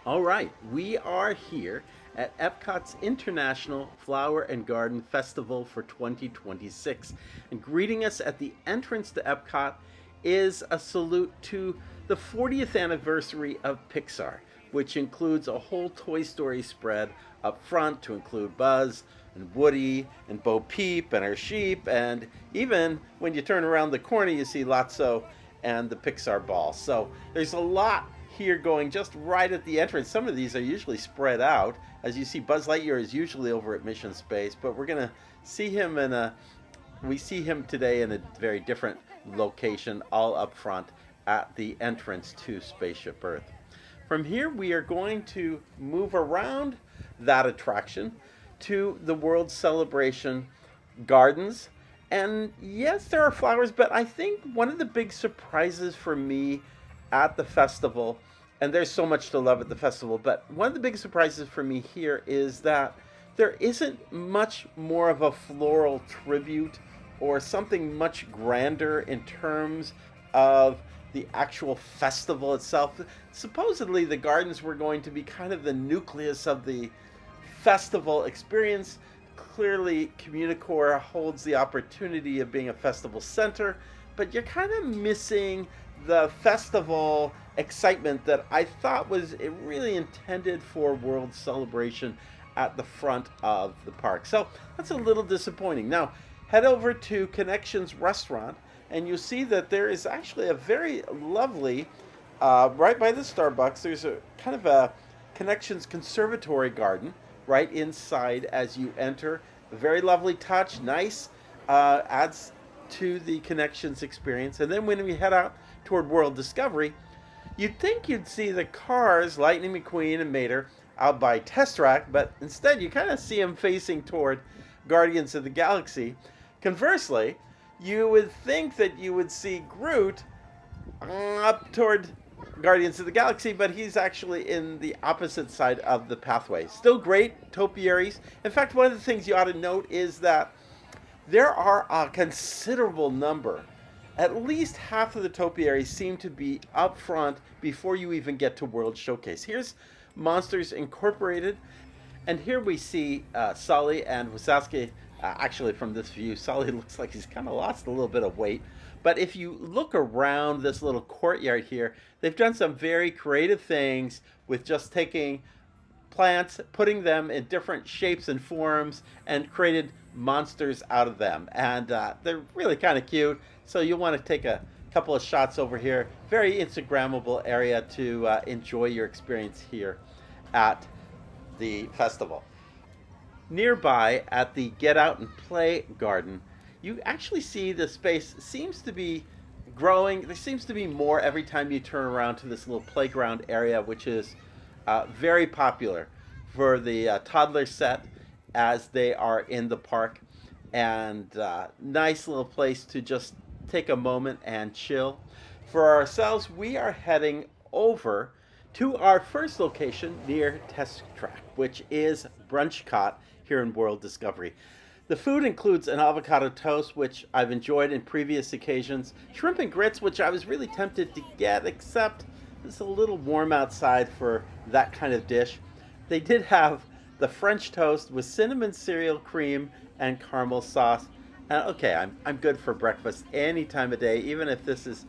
All right, we are here at Epcot's International Flower and Garden Festival for 2026. And greeting us at the entrance to Epcot is a salute to the 40th anniversary of Pixar, which includes a whole Toy Story spread up front to include Buzz and Woody and Bo Peep and her sheep. And even when you turn around the corner, you see Lotso and the Pixar ball. So there's a lot here going just right at the entrance. Some of these are usually spread out. As you see, Buzz Lightyear is usually over at Mission Space, but we're gonna see him we see him today in a very different location, all up front at the entrance to Spaceship Earth. From here, we are going to move around that attraction to the World Celebration Gardens. And yes, there are flowers, but I think one of the big surprises for me at the festival, and there's so much to love at the festival, but one of the big surprises for me here is that there isn't much more of a floral tribute or something much grander in terms of the actual festival itself. Supposedly, the gardens were going to be kind of the nucleus of the festival experience. Clearly, Communicore holds the opportunity of being a festival center, but you're kind of missing the festival excitement that I thought was really intended for World Celebration at the front of the park. So that's a little disappointing. Now, head over to Connections Restaurant, and you'll see that there is actually a very lovely, right by the Starbucks, there's a kind of a Connections Conservatory garden right inside as you enter. A very lovely touch, nice, adds to the Connections experience. And then when we head out toward World Discovery, you'd think you'd see the cars, Lightning McQueen and Mater, out by Test Track, but instead you kind of see them facing toward Guardians of the Galaxy. Conversely, you would think that you would see Groot up toward Guardians of the Galaxy, but he's actually in the opposite side of the pathway. Still great topiaries. In fact, one of the things you ought to note is that there are a considerable number. At least half of the topiaries seem to be up front before you even get to World Showcase. Here's Monsters Incorporated, and here we see Sully and Wazowski. Actually, from this view, Sully looks like he's kind of lost a little bit of weight. But if you look around this little courtyard here, they've done some very creative things with just taking plants, putting them in different shapes and forms, and created monsters out of them. And they're really kind of cute. So you'll want to take a couple of shots over here. Very Instagrammable area to enjoy your experience here at the festival. Nearby at the Get Out and Play garden, you actually see the space seems to be growing. There seems to be more every time you turn around to this little playground area, which is very popular for the toddler set as they are in the park. And nice little place to just take a moment and chill. For ourselves, we are heading over to our first location near Test Track, which is Brunchcot here in World Discovery. The food includes an avocado toast, which I've enjoyed in previous occasions, shrimp and grits, which I was really tempted to get, except it's a little warm outside for that kind of dish. They did have the French toast with cinnamon cereal cream and caramel sauce. Okay, I'm good for breakfast any time of day, even if this is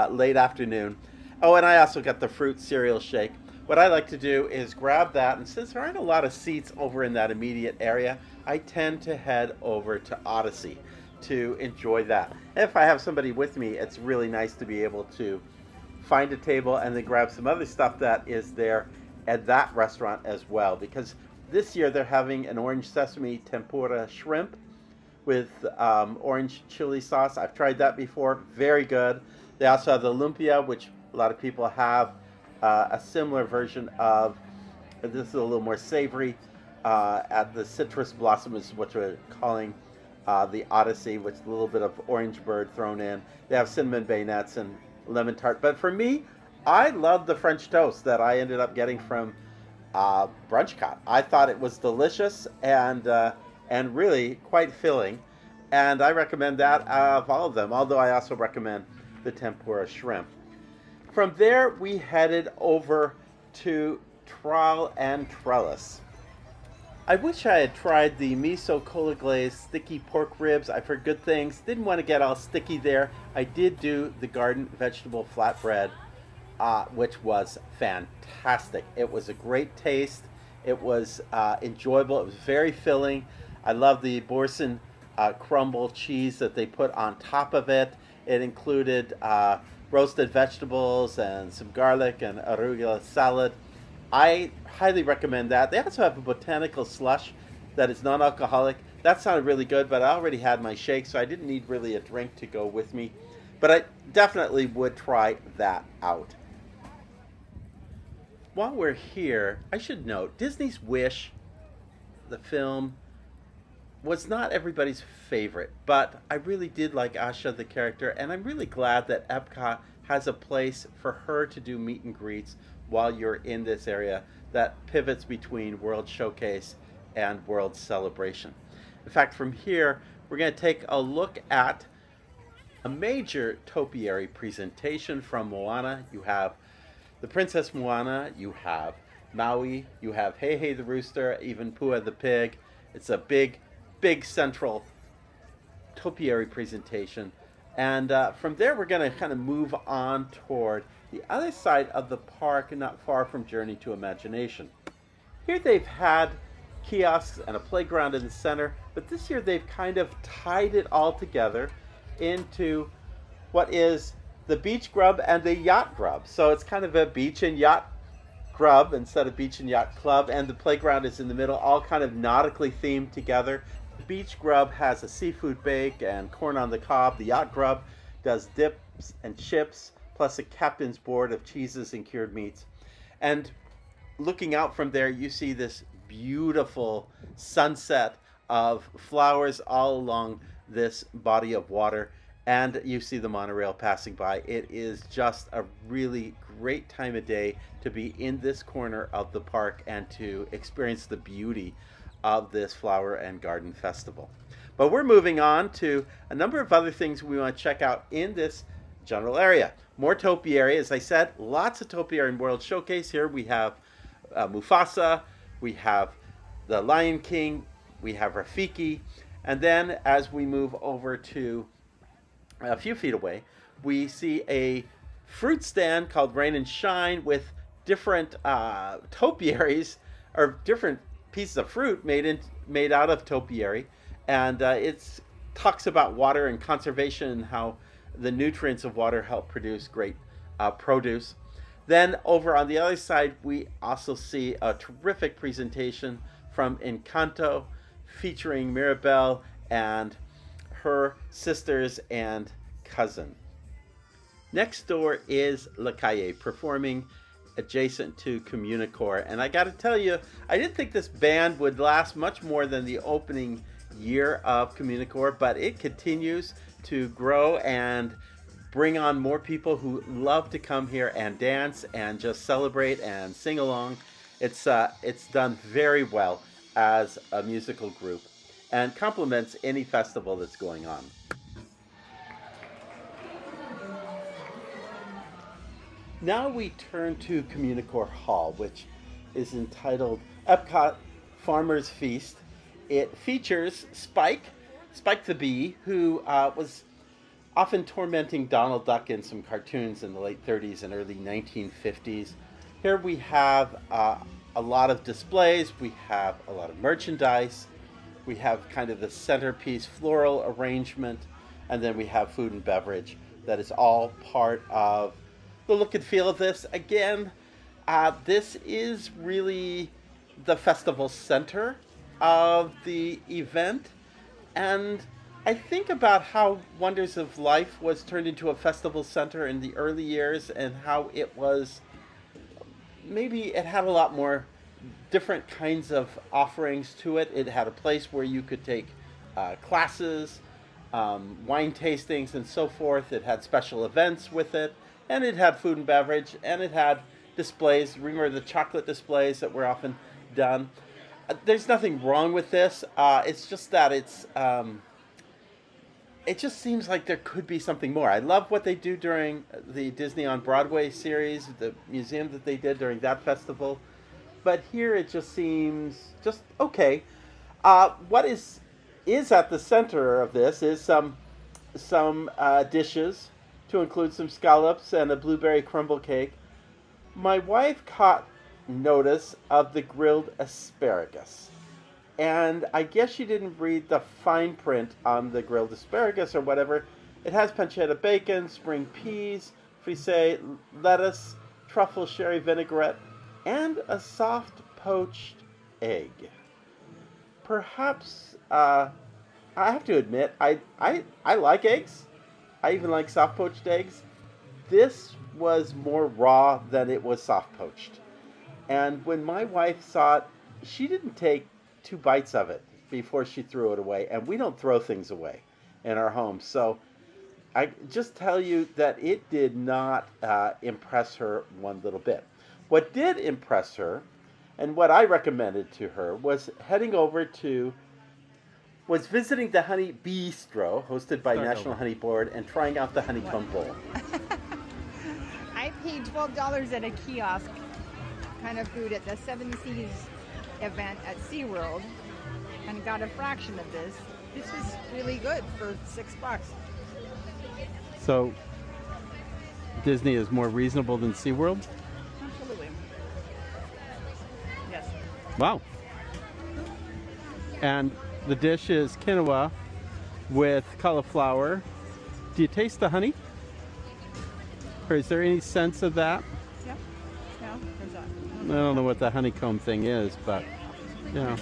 late afternoon. Oh, and I also got the fruit cereal shake. What I like to do is grab that, and since there aren't a lot of seats over in that immediate area, I tend to head over to Odyssey to enjoy that. And if I have somebody with me, it's really nice to be able to find a table and then grab some other stuff that is there at that restaurant as well. Because this year they're having an orange sesame tempura shrimp with orange chili sauce. I've tried that before, very good. They also have the lumpia, which a lot of people have a similar version of. This is a little more savory. At the citrus blossom is what we're calling the Odyssey, which is a little bit of orange bird thrown in. They have cinnamon bayonets and lemon tart. But for me, I love the French toast that I ended up getting from Brunchcot. I thought it was delicious and really quite filling. And I recommend that of all of them, although I also recommend the tempura shrimp. From there, we headed over to Trall and Trellis. I wish I had tried the miso cola glazed sticky pork ribs. I've heard good things. Didn't want to get all sticky there. I did do the garden vegetable flatbread, which was fantastic. It was a great taste. It was enjoyable. It was very filling. I love the Boursin crumble cheese that they put on top of it. It included roasted vegetables and some garlic and arugula salad. I highly recommend that. They also have a botanical slush that is non-alcoholic. That sounded really good, but I already had my shake, so I didn't need really a drink to go with me. But I definitely would try that out. While we're here, I should note Disney's Wish, the film, was not everybody's favorite, but I really did like Asha, the character, and I'm really glad that Epcot has a place for her to do meet and greets while you're in this area that pivots between World Showcase and World Celebration. In fact, from here, we're going to take a look at a major topiary presentation from Moana. You have the Princess Moana, you have Maui, you have Hey Hey the Rooster, even Pua the Pig. It's a big central topiary presentation. And from there, we're going to kind of move on toward the other side of the park, not far from Journey to Imagination. Here they've had kiosks and a playground in the center, but this year they've kind of tied it all together into what is the beach grub and the yacht grub. So it's kind of a beach and yacht grub instead of beach and yacht club, and the playground is in the middle, all kind of nautically themed together. The beach grub has a seafood bake and corn on the cob. The yacht grub does dips and chips, plus a captain's board of cheeses and cured meats. And looking out from there, you see this beautiful sunset of flowers all along this body of water, and you see the monorail passing by. It is just a really great time of day to be in this corner of the park and to experience the beauty of this flower and garden festival. But we're moving on to a number of other things we want to check out in this general area. More topiary, as I said, lots of topiary in World Showcase. Here we have Mufasa, we have the Lion King, we have Rafiki, and then as we move over to a few feet away, we see a fruit stand called Rain and Shine with different topiaries, or different pieces of fruit made out of topiary, and it talks about water and conservation and how the nutrients of water help produce great produce. Then over on the other side, we also see a terrific presentation from Encanto featuring Mirabelle and her sisters and cousin. Next door is La Calle performing adjacent to Communicore. And I got to tell you, I didn't think this band would last much more than the opening year of Communicore, but it continues to grow and bring on more people who love to come here and dance and just celebrate and sing along. It's done very well as a musical group and complements any festival that's going on. Now we turn to Communicore Hall, which is entitled Epcot Farmer's Feast. It features Spike the Bee, who was often tormenting Donald Duck in some cartoons in the late 30s and early 1950s. Here we have a lot of displays, we have a lot of merchandise, we have kind of the centerpiece floral arrangement, and then we have food and beverage that is all part of the look and feel of this. Again, this is really the festival center of the event, and I think about how Wonders of Life was turned into a festival center in the early years and how it was, maybe it had a lot more different kinds of offerings to it. It had a place where you could take classes, wine tastings and so forth. It had special events with it, and it had food and beverage, and it had displays. Remember the chocolate displays that were often done. There's nothing wrong with this. It's just that it just seems like there could be something more. I love what they do during the Disney on Broadway series, the museum that they did during that festival. but here it just seems just okay. What is at the center of this is some dishes to include some scallops and a blueberry crumble cake. My wife caught notice of the grilled asparagus. And I guess she didn't read the fine print on the grilled asparagus or whatever. It has pancetta bacon, spring peas, frisee, lettuce, truffle sherry vinaigrette, and a soft poached egg. Perhaps, I have to admit, I like eggs. I even like soft poached eggs. This was more raw than it was soft poached. And when my wife saw it, she didn't take 2 bites of it before she threw it away. And we don't throw things away in our home. So I just tell you that it did not impress her one little bit. What did impress her, and what I recommended to her, was visiting the Honey Bistro, hosted by National Honey Board, and trying out the honeycomb bowl. I paid $12 at a kiosk kind of food at the Seven Seas event at SeaWorld and got a fraction of this. This is really good for $6. So Disney is more reasonable than SeaWorld? Absolutely. Yes. Wow. And the dish is quinoa with cauliflower. Do you taste the honey? Or is there any sense of that? Yep. Yeah, there's that. I don't know what the honeycomb thing is, but yeah.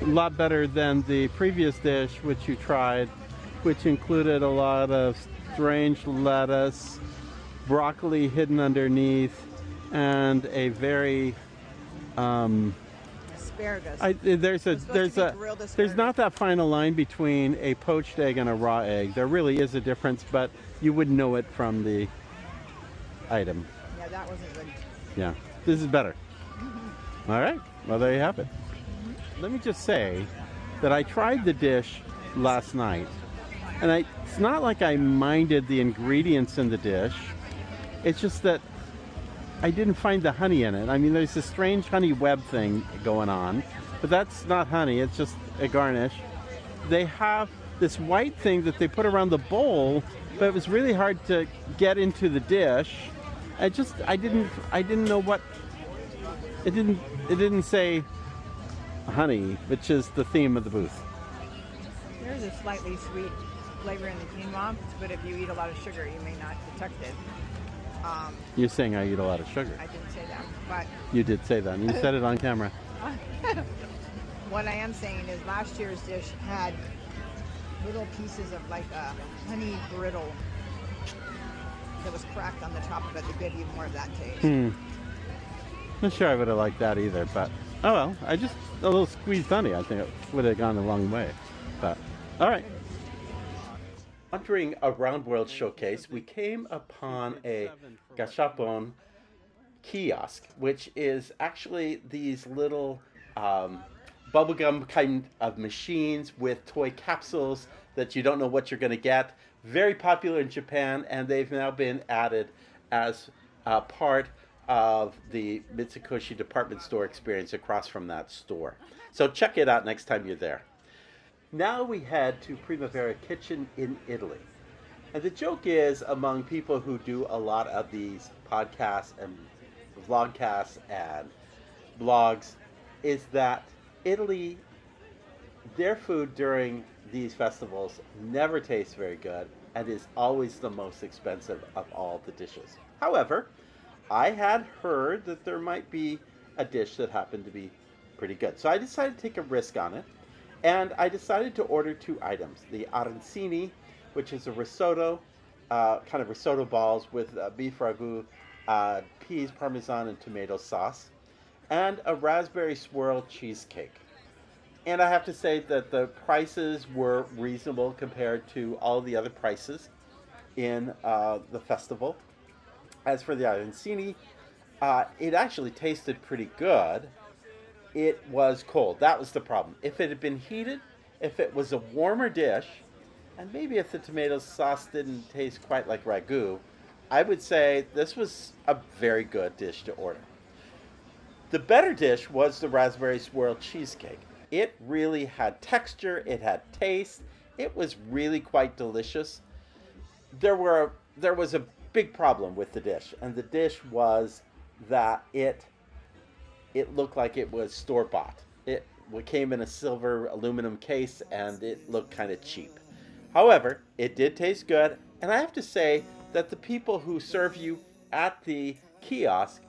A lot better than the previous dish which you tried, which included a lot of strange lettuce, broccoli hidden underneath, and a very asparagus. There's not that fine a line between a poached egg and a raw egg. There really is a difference, but you wouldn't know it from the item. Yeah, that wasn't good. Yeah, this is better. All right, well, there you have it. Let me just say that I tried the dish last night, and it's not like I minded the ingredients in the dish. It's just that I didn't find the honey in it. I mean, there's this strange honey web thing going on, but that's not honey, it's just a garnish. They have this white thing that they put around the bowl, but it was really hard to get into the dish. I didn't know what, it didn't say honey, which is the theme of the booth. There's a slightly sweet flavor in the quinoa, but if you eat a lot of sugar, you may not detect it. You're saying I eat a lot of sugar. I didn't say that, but You did say that, and you said it on camera. what I am saying is last year's dish had little pieces of like a honey brittle that was cracked on the top of it that gave you more of that taste. Not sure I would have liked that either, but oh well. A little squeezed honey, I think it would have gone a long way. But all right. Wandering around World Showcase, we came upon a gashapon kiosk, which is actually these little bubblegum kind of machines with toy capsules that you don't know what you're going to get. Very popular in Japan, and they've now been added as part of the Mitsukoshi department store experience across from that store. So check it out next time you're there. Now we head to Primavera Kitchen in Italy. And the joke is, among people who do a lot of these podcasts and vlogcasts and blogs, is that Italy, their food during these festivals never tastes very good and is always the most expensive of all the dishes. However, I had heard that there might be a dish that happened to be pretty good. So I decided to take a risk on it. And I decided to order 2 items. The arancini, which is a risotto, kind of risotto balls with beef ragu, peas, parmesan, and tomato sauce, and a raspberry swirl cheesecake. And I have to say that the prices were reasonable compared to all the other prices in the festival. As for the arancini, it actually tasted pretty good. It was cold. That was the problem. If it had been heated, if it was a warmer dish, and maybe if the tomato sauce didn't taste quite like ragu, I would say this was a very good dish to order. The better dish was the raspberry swirl cheesecake. It really had texture, it had taste, it was really quite delicious. There was a big problem with the dish, and the dish was that it looked like it was store bought. It came in a silver aluminum case and it looked kind of cheap. However, it did taste good, and I have to say that the people who serve you at the kiosk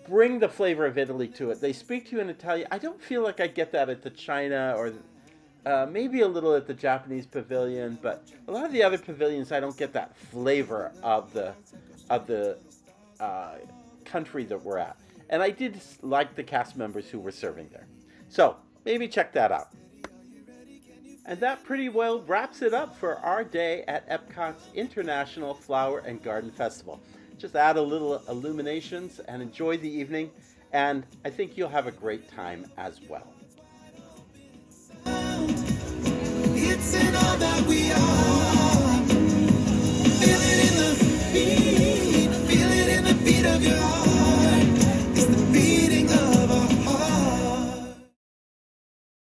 bring the flavor of Italy to it. They speak to you in Italian. I don't feel like I get that at the China or maybe a little at the Japanese pavilion, but a lot of the other pavilions I don't get that flavor of the country that we're at. And I did like the cast members who were serving there. So maybe check that out. And that pretty well wraps it up for our day at Epcot's International Flower and Garden Festival. Just add a little illuminations and enjoy the evening, and I think you'll have a great time as well. It's in all that we are. Feel it in the beat of your heart.